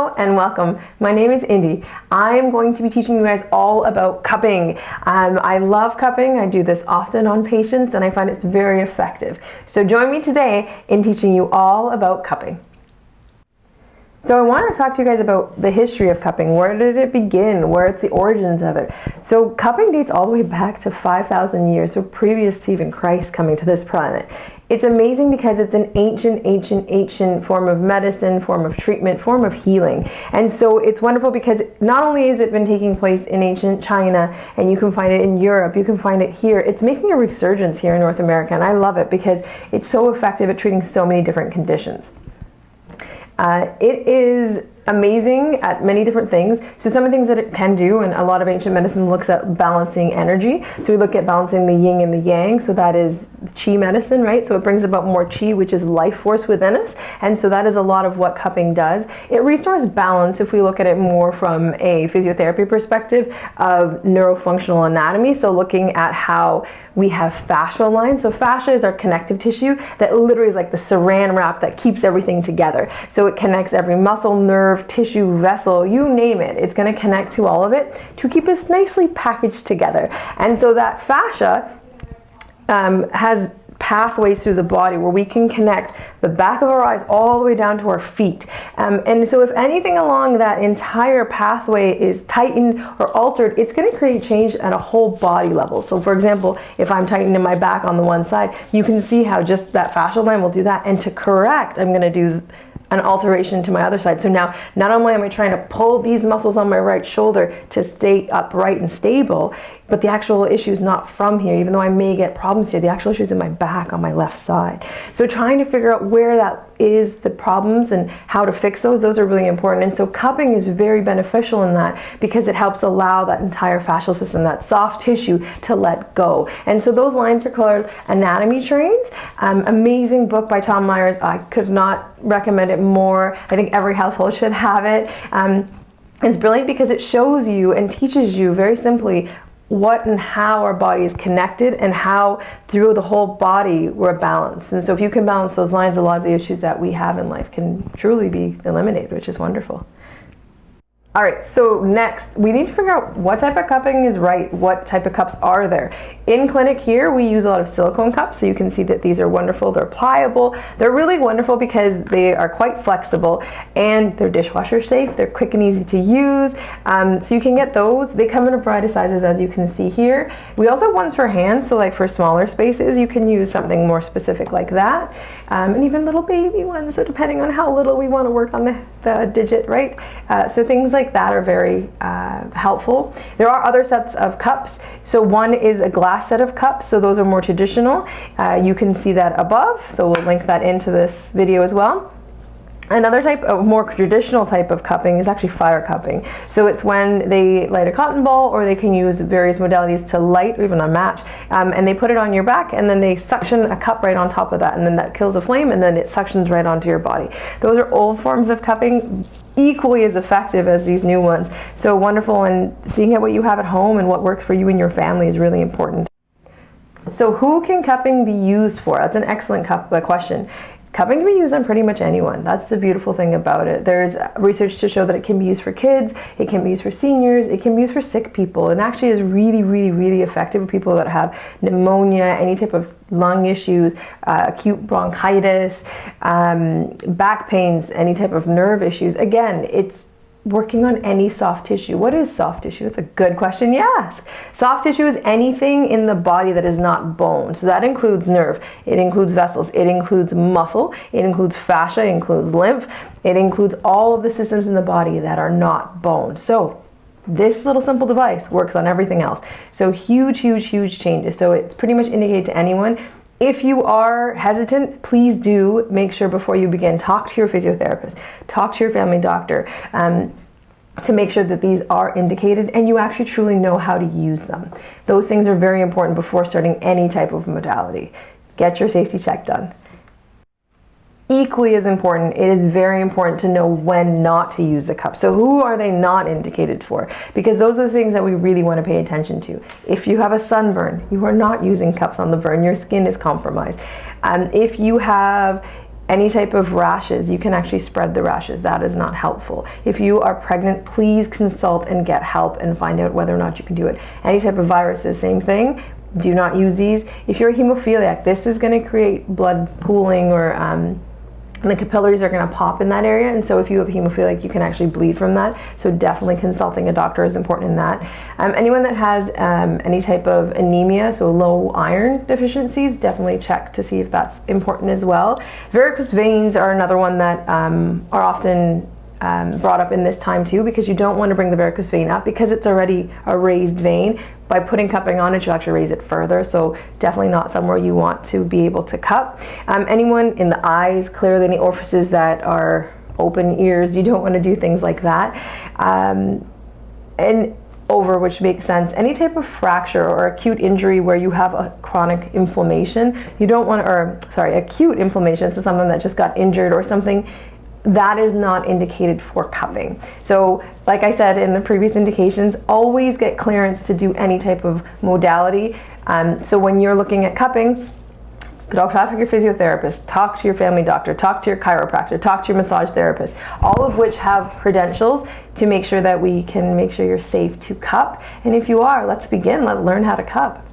Hello and welcome. My name is Indy. I am going to be teaching you guys all about cupping. I love cupping. I do this often on patients and I find it's very effective. So join me today in teaching you all about cupping. So I want to talk to you guys about the history of cupping. Where did it begin? Where's the origins of it? So cupping dates all the way back to 5,000 years, so previous to even Christ coming to this planet. It's amazing because it's an ancient form of medicine, form of treatment, form of healing. And so it's wonderful because not only has it been taking place in ancient China, and you can find it in Europe, you can find it here, it's making a resurgence here in North America, and I love it because it's so effective at treating so many different conditions. It is amazing at many different things. So some of the things that it can do, and a lot of ancient medicine looks at balancing energy. So we look at balancing the yin and the yang. So that is chi medicine, right? So it brings about more chi, which is life force within us. And so that is a lot of what cupping does. It restores balance if we look at it more from a physiotherapy perspective of neurofunctional anatomy. So looking at how we have fascial lines. So fascia is our connective tissue that literally is like the saran wrap that keeps everything together. So it connects every muscle, nerve, tissue, vessel, you name it. It's going to connect to all of it to keep us nicely packaged together. And so that fascia has pathways through the body where we can connect the back of our eyes all the way down to our feet. And so if anything along that entire pathway is tightened or altered, it's going to create change at a whole body level. So for example, if I'm tightening my back on the one side, you can see how just that fascial line will do that. And to correct, I'm going to do an alteration to my other side. So now, not only am I trying to pull these muscles on my right shoulder to stay upright and stable, but the actual issue is not from here, even though I may get problems here. The actual issue is in my back on my left side. So trying to figure out where that is, the problems, and how to fix those are really important. And so cupping is very beneficial in that because it helps allow that entire fascial system, that soft tissue, to let go. And so those lines are called anatomy trains. Amazing book by Tom Myers. I could not recommend it more. I think every household should have it. It's brilliant because it shows you and teaches you very simply what and how our body is connected and how through the whole body we're balanced. And so if you can balance those lines, a lot of the issues that we have in life can truly be eliminated, which is wonderful. All right, so next, we need to figure out what type of cupping is right, what type of cups are there. In clinic here, we use a lot of silicone cups, so you can see that these are wonderful, they're pliable, they're really wonderful because they are quite flexible and they're dishwasher safe, they're quick and easy to use, so you can get those. They come in a variety of sizes, as you can see here. We also have ones for hands, so like for smaller spaces, you can use something more specific like that, and even little baby ones, so depending on how little we want to work on the digit, right? So things like that are very helpful. There are other sets of cups. So one is a glass set of cups, so those are more traditional. You can see that above, so we'll link that into this video as well. Another type of more traditional type of cupping is actually fire cupping. So it's when they light a cotton ball, or they can use various modalities to light, or even a match, and they put it on your back and then they suction a cup right on top of that, and then that kills a flame and then it suctions right onto your body. Those are old forms of cupping, equally as effective as these new ones. So wonderful, and seeing what you have at home and what works for you and your family is really important. So who can cupping be used for? That's an excellent question. Cupping can be used on pretty much anyone. That's the beautiful thing about it. There's research to show that it can be used for kids, it can be used for seniors, it can be used for sick people, and actually is really, really, really effective with people that have pneumonia, any type of lung issues, acute bronchitis, back pains, any type of nerve issues. Again, it's working on any soft tissue. What is soft tissue? That's a good question you ask. Soft tissue is anything in the body that is not bone. So that includes nerve, it includes vessels, it includes muscle, it includes fascia, it includes lymph, it includes all of the systems in the body that are not bone. So this little simple device works on everything else. So huge, huge, huge changes. So it's pretty much indicated to anyone. If you are hesitant, please do make sure before you begin, talk to your physiotherapist, talk to your family doctor, to make sure that these are indicated and you actually truly know how to use them. Those things are very important before starting any type of modality. Get your safety check done. Equally as important, it is very important to know when not to use the cup. So who are they not indicated for? Because those are the things that we really want to pay attention to. If you have a sunburn, you are not using cups on the burn. Your skin is compromised. If you have Any type of rashes, you can actually spread the rashes. That is not helpful. If you are pregnant, please consult and get help and find out whether or not you can do it. Any type of viruses, same thing. Do not use these. If you're a hemophiliac, this is going to create blood pooling, or the capillaries are going to pop in that area, and so if you have hemophiliac, you can actually bleed from that. So definitely consulting a doctor is important in that. Anyone that has any type of anemia, so low iron deficiencies, definitely check to see if that's important as well. Varicose veins are another one that are often brought up in this time too, because you don't want to bring the varicose vein up because it's already a raised vein. By putting cupping on it, you'll actually raise it further, so definitely not somewhere you want to be able to cup. Anyone in the eyes, clearly any orifices that are open, ears, you don't want to do things like that. And over, which makes sense, any type of fracture or acute injury where you have a chronic inflammation, you don't want to, or sorry, acute inflammation, so someone that just got injured or something, that is not indicated for cupping. So like I said in the previous indications, always get clearance to do any type of modality. So when you're looking at cupping, go talk to your physiotherapist, talk to your family doctor, talk to your chiropractor, talk to your massage therapist, all of which have credentials to make sure that we can make sure you're safe to cup. And if you are, let's begin. Let's learn how to cup.